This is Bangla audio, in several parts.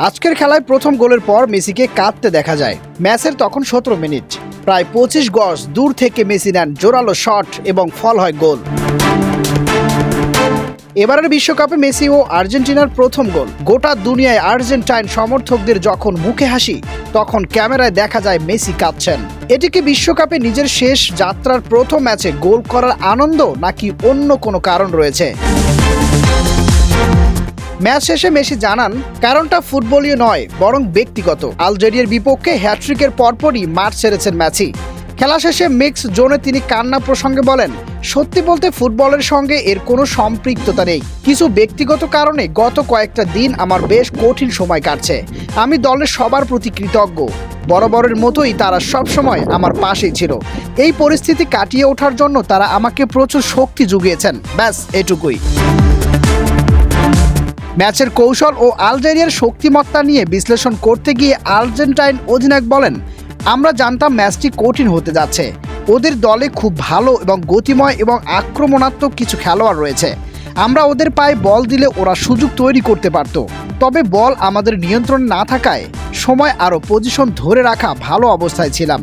আজকের খেলায় প্রথম গোলের পর মেসিকে কাঁদতে দেখা যায়। ম্যাচের তখন 17 মিনিট। প্রায় 25 গজ দূর থেকে মেসি নেন জোরালো শট এবং ফল হয় গোল। এবারের বিশ্বকাপে মেসি ও আর্জেন্টিনার প্রথম গোল। গোটা দুনিয়ায় আর্জেন্টাইন সমর্থকদের যখন মুখে হাসি, তখন ক্যামেরায় দেখা যায় মেসি কাঁদছেন। এটি কি বিশ্বকাপে নিজের শেষ যাত্রার প্রথম ম্যাচে গোল করার আনন্দ, নাকি অন্য কোনো কারণ রয়েছে? ম্যাচ শেষে মেসি জানান, কারণটা ফুটবলীয় নয়, বরং ব্যক্তিগত। আলজেরিয়ার বিপক্ষে হ্যাট্রিকের পরপরই মাঠ ছেড়েছেন মেসি। খেলা শেষে মিক্স জোনে তিনি কান্না প্রসঙ্গে বলেন, সত্যি বলতে ফুটবলের সঙ্গে এর কোনো সম্পৃক্ততা নেই। কিছু ব্যক্তিগত কারণে গত কয়েকটা দিন আমার বেশ কঠিন সময় কাটছে। আমি দলের সবার প্রতি কৃতজ্ঞ। বরাবরের মতোই তারা সবসময় আমার পাশেই ছিল। এই পরিস্থিতি কাটিয়ে ওঠার জন্য তারা আমাকে প্রচুর শক্তি জুগিয়েছেন। ব্যাস এটুকুই। ম্যাচের কৌশল ও আলজেরিয়ার শক্তিমত্তা নিয়ে বিশ্লেষণ করতে গিয়ে আর্জেন্টাইন অধিনায়ক বলেন, আমরা জানতাম ম্যাচটি কঠিন হতে যাচ্ছে। ওদের দলে খুব ভালো এবং গতিময় এবং আক্রমণাত্মক কিছু খেলোয়াড় রয়েছে। আমরা ওদের পায়ে বল দিলে ওরা সুযোগ তৈরি করতে পারত। তবে বল আমাদের নিয়ন্ত্রণ না থাকায় সময় আরও পজিশন ধরে রাখা ভালো অবস্থায় ছিলাম।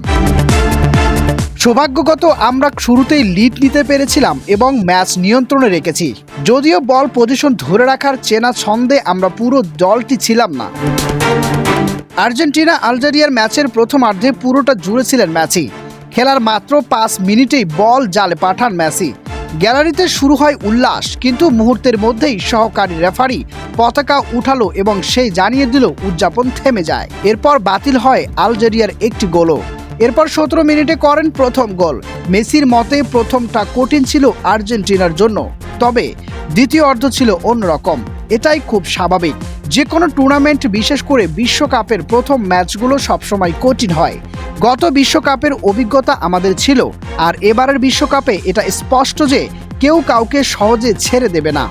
সৌভাগ্যগত আমরা শুরুতেই লিড নিতে পেরেছিলাম এবং ম্যাচ নিয়ন্ত্রণে রেখেছি। যদিও বল পজিশন ধরে রাখার চেনা ছন্দে আমরা পুরো দলটি ছিলাম না। আর্জেন্টিনা আলজেরিয়ার ম্যাচের প্রথমার্ধে পুরোটা জুড়ে ছিলেন মেসি। খেলার মাত্র 5 মিনিটেই বল জালে পাঠান মেসি। গ্যালারিতে শুরু হয় উল্লাস, কিন্তু মুহূর্তের মধ্যেই সহকারী রেফারি পতাকা উঠালো এবং সেই জানিয়ে দিল উদযাপন থেমে যায়। এরপর বাতিল হয় আলজেরিয়ার একটি গোলও। এরপর 17 মিনিটে করেন প্রথম গোল। মেসির মতে প্রথমটা কঠিন ছিল আর্জেন্টিনার জন্য, তবে দ্বিতীয় অর্ধ ছিল অন্যরকম। এটাই খুব স্বাভাবিক। যে কোনো টুর্নামেন্ট, বিশেষ করে বিশ্বকাপের প্রথম ম্যাচগুলো সবসময় কঠিন হয়। গত বিশ্বকাপের অভিজ্ঞতা আমাদের ছিল, আর এবারের বিশ্বকাপে এটা স্পষ্ট যে কেউ কাউকে সহজে ছেড়ে দেবে না।